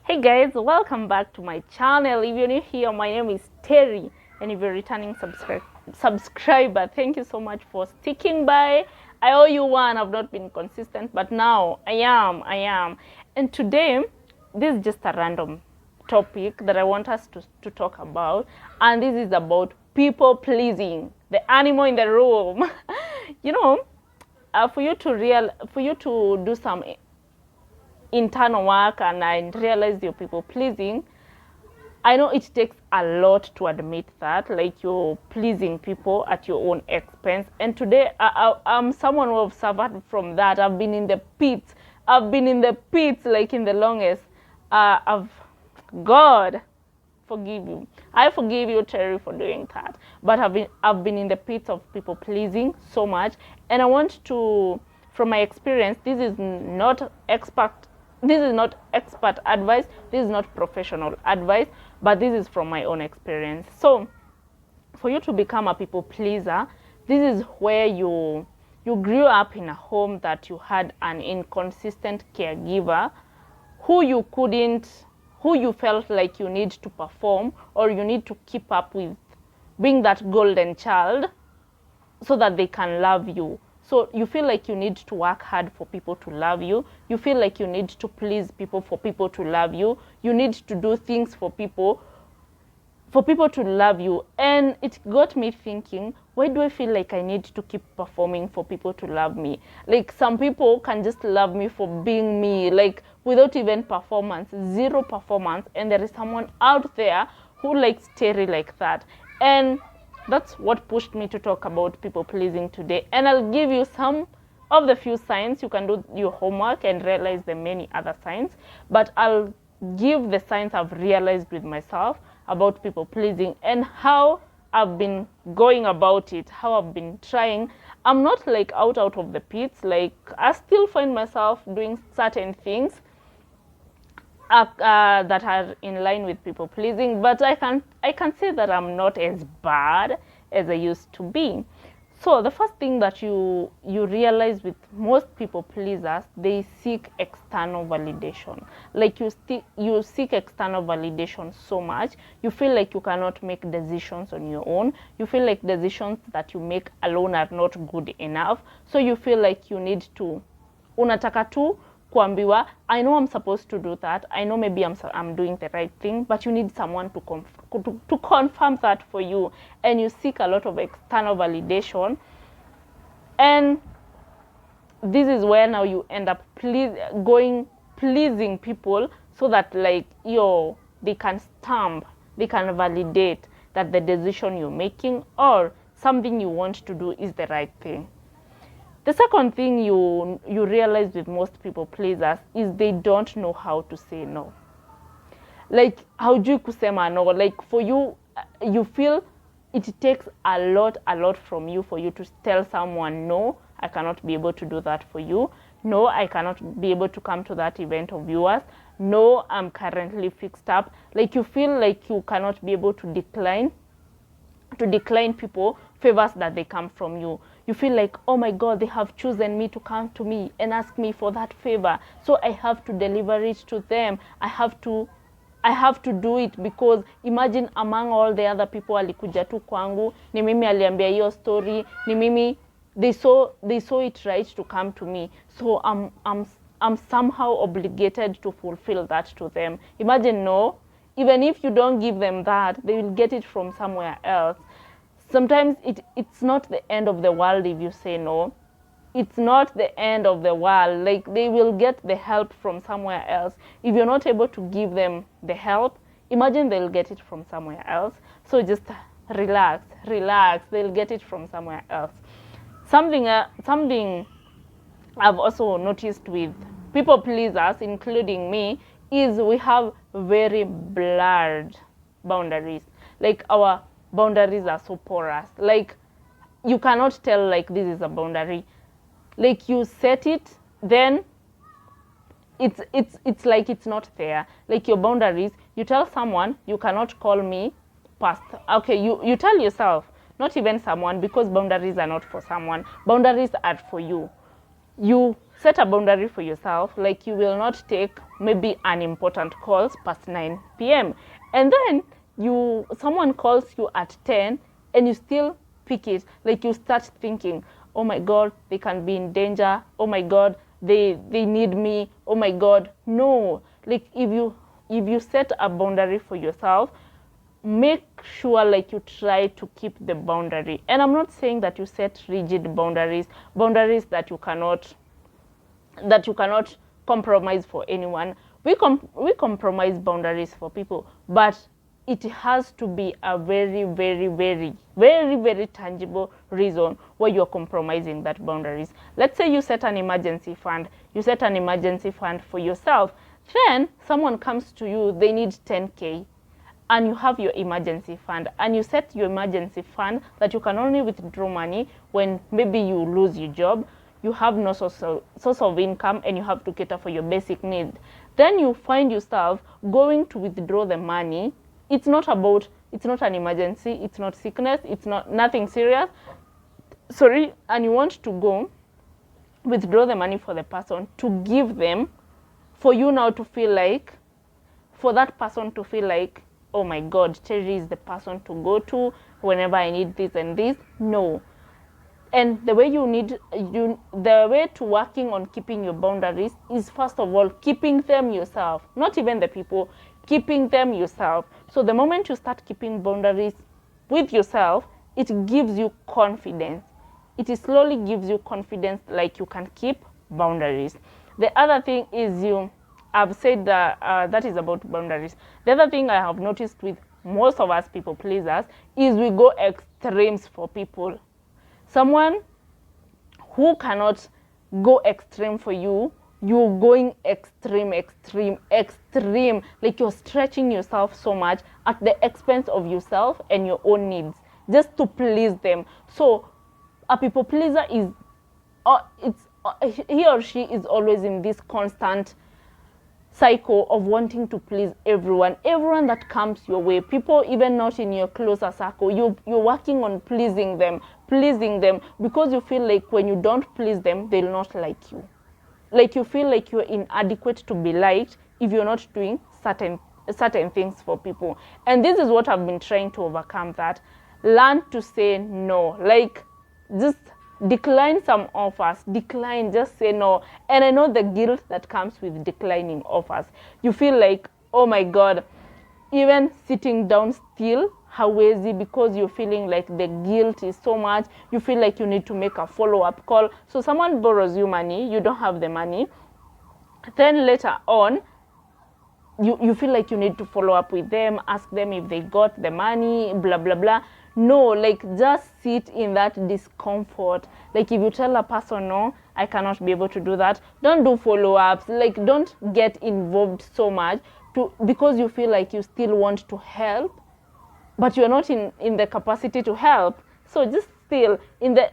Hey guys, welcome back to my channel. If you're new here, my name is Terry, and if you're returning subscriber, thank you so much for sticking by. I owe you one. I've not been consistent, but now I am. And today, this is just a random topic that I want us to talk about, and this is about people pleasing, the animal in the room. You know, for you to do some internal work and I realize you're people pleasing, I know it takes a lot to admit that, like you're pleasing people at your own expense. And today I'm someone who have suffered from that. I've been in the pits. Like in the longest. God forgive you. I forgive you, Terry, for doing that. But I've been in the pits of people pleasing so much, and I want to, from my experience, this is not expert advice, this is not professional advice, but this is from my own experience. So for you to become a people pleaser, this is where you grew up in a home that you had an inconsistent caregiver who you felt like you need to perform or you need to keep up with, being that golden child so that they can love you. So you feel like you need to work hard for people to love you. You feel like you need to please people for people to love you. You need to do things for people to love you. And it got me thinking, why do I feel like I need to keep performing for people to love me? Like some people can just love me for being me, like without even performance, zero performance. And there is someone out there who likes Terry like that. And that's what pushed me to talk about people pleasing today. And I'll give you some of the few signs. You can do your homework and realize the many other signs. But I'll give the signs I've realized with myself about people pleasing and how I've been going about it, how I've been trying. I'm not like out of the pits. Like I still find myself doing certain things that are in line with people pleasing, but I can say that I'm not as bad as I used to be. So the first thing that you realize with most people pleasers, they seek external validation. Like you seek external validation so much, you feel like you cannot make decisions on your own. You feel like decisions that you make alone are not good enough. So you feel like you need to, unataka tu kuambiwa, I know I'm supposed to do that. I know maybe I'm doing the right thing, but you need someone to confirm that for you. And you seek a lot of external validation. And this is where now you end up pleasing people so that like they can stamp, they can validate that the decision you're making or something you want to do is the right thing. The second thing you realize with most people pleasers is they don't know how to say no. Like, haujui kusema no. Like, for you, you feel it takes a lot from you for you to tell someone, no, I cannot be able to do that for you. No, I cannot be able to come to that event of yours. No, I'm currently fixed up. Like, you feel like you cannot be able to decline people favors that they come from you. You feel like, oh my God, they have chosen me to come to me and ask me for that favor, so I have to deliver it to them. I have to do it, because imagine among all the other people alikuja tu kwangu, ni mimi aliambia hiyo story, ni mimi, they saw it right to come to me, so I'm somehow obligated to fulfill that to them. Imagine, no, even if you don't give them that, they will get it from somewhere else. Sometimes it's not the end of the world if you say no. It's not the end of the world. Like, they will get the help from somewhere else. If you're not able to give them the help, imagine they'll get it from somewhere else. So just relax. They'll get it from somewhere else. Something I've also noticed with people pleasers, including me, is we have very blurred boundaries. Like, our boundaries are so porous. Like, you cannot tell like this is a boundary. Like, you set it, then it's like it's not there. Like, your boundaries, you tell someone you cannot call me past. Okay, you tell yourself, not even someone, because boundaries are not for someone. Boundaries are for you. You set a boundary for yourself, like you will not take maybe unimportant calls past 9 p.m. and then someone calls you at 10 and you still pick it. Like you start thinking, oh my god, they can be in danger, oh my god, they need me, oh my god. No, like if you set a boundary for yourself, make sure like you try to keep the boundary. And I'm not saying that you set rigid boundaries that you cannot compromise for anyone. We compromise boundaries for people, but it has to be a very, very, very, very, very tangible reason why you're compromising that boundaries. Let's say you set an emergency fund. You set an emergency fund for yourself. Then someone comes to you, they need 10K. And you have your emergency fund, and you set your emergency fund that you can only withdraw money when maybe you lose your job, you have no source of income, and you have to cater for your basic needs. Then you find yourself going to withdraw the money. It's not an emergency, it's not sickness, it's not nothing serious. Sorry, and you want to go withdraw the money for the person to give them, for you now to feel like, for that person to feel like, oh my god, Terry is the person to go to whenever I need this and this. No. And the way the way to working on keeping your boundaries is, first of all, keeping them yourself, not even the people, keeping them yourself. So the moment you start keeping boundaries with yourself, it gives you confidence. It slowly gives you confidence, like you can keep boundaries. The other thing is I've said that that is about boundaries. The other thing I have noticed with most of us people pleasers is we go extremes for people. Someone who cannot go extreme for you, you're going extreme, like you're stretching yourself so much at the expense of yourself and your own needs, just to please them. So a people pleaser is, he or she is always in this constant cycle of wanting to please everyone that comes your way. People even not in your closer circle, you're working on pleasing them, because you feel like when you don't please them, they'll not like you. Like you feel like you're inadequate to be liked if you're not doing certain things for people. And this is what I've been trying to overcome. That learn to say no. Like, just decline some offers. Just say no. And I know the guilt that comes with declining offers. You feel like, oh my god, even sitting down still, how easy, because you're feeling like the guilt is so much. You feel like you need to make a follow-up call. So someone borrows you money, you don't have the money, then later on you feel like you need to follow up with them, ask them if they got the money, blah blah blah. No, like, just sit in that discomfort. Like, if you tell a person, no, I cannot be able to do that, don't do follow-ups. Like, don't get involved so much because you feel like you still want to help, but you're not in the capacity to help. So just still in the,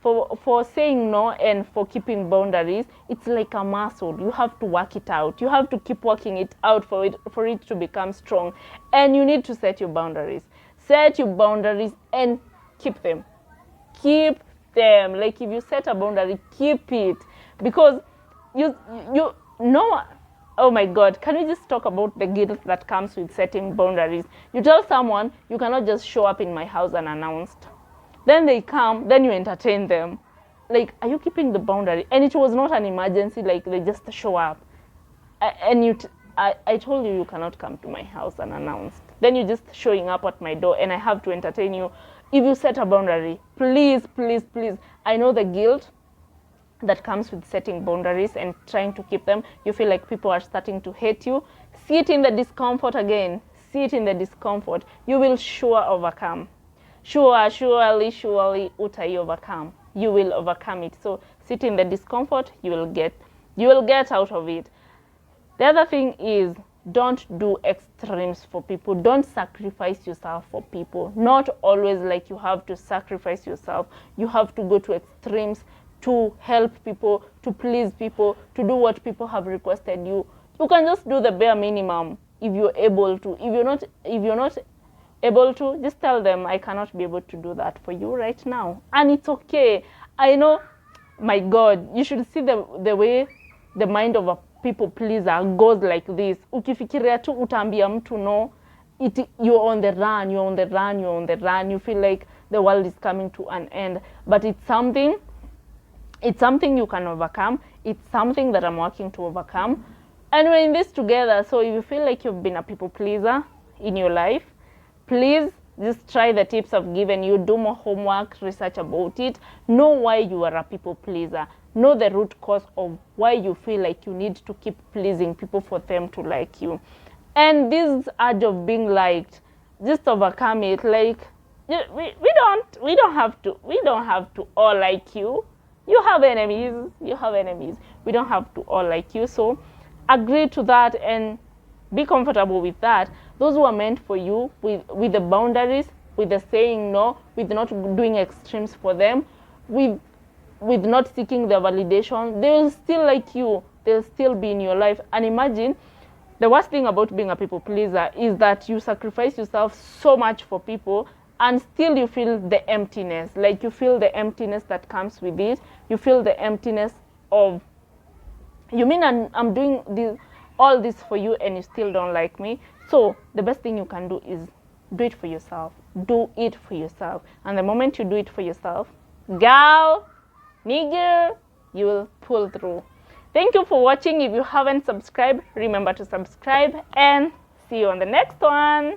for saying no and for keeping boundaries, it's like a muscle. You have to work it out. You have to keep working it out for it to become strong. And you need to set your boundaries. Set your boundaries and keep them. Keep them. Like, if you set a boundary, keep it. Because you know, oh my god, can we just talk about the guilt that comes with setting boundaries? You tell someone, you cannot just show up in my house unannounced. Then they come, then you entertain them. Like, are you keeping the boundary? And it was not an emergency, like they just show up. I told you cannot come to my house unannounced. Then you're just showing up at my door and I have to entertain you. If you set a boundary, please, please, please. I know the guilt that comes with setting boundaries and trying to keep them. You feel like people are starting to hate you. Sit in the discomfort again. Sit in the discomfort. You will overcome. Surely, utai overcome. You will overcome it. So sit in the discomfort, you will get out of it. The other thing is, don't do extremes for people. Don't sacrifice yourself for people. Not always like you have to sacrifice yourself. You have to go to extremes to help people, to please people, to do what people have requested you. You can just do the bare minimum if you're able to. If you're not able to, just tell them, I cannot be able to do that for you right now. And it's okay. I know my God, you should see the way the mind of a people pleaser goes like this. Ukifikiria tu utaambia mtu no, you're on the run, you're on the run, you're on the run. You feel like the world is coming to an end. But it's something you can overcome. It's something that I'm working to overcome. And we're in this together. So if you feel like you've been a people pleaser in your life, please just try the tips I've given you. Do more homework, research about it. Know why you are a people pleaser. Know the root cause of why you feel like you need to keep pleasing people for them to like you. And this urge of being liked, just overcome it. Like, we don't have to all like you. You have enemies. We don't have to all like you. So agree to that and be comfortable with that. Those who are meant for you, with the boundaries, with the saying no, with not doing extremes for them, with not seeking their validation, they will still like you. They'll still be in your life. And imagine, the worst thing about being a people pleaser is that you sacrifice yourself so much for people and still you feel the emptiness. Like, you feel the emptiness that comes with it. You feel the emptiness of, you mean I'm doing all this for you and you still don't like me? So the best thing you can do is do it for yourself. Do it for yourself. And the moment you do it for yourself, gal, nigger, you will pull through. Thank you for watching. If you haven't subscribed, remember to subscribe and see you on the next one.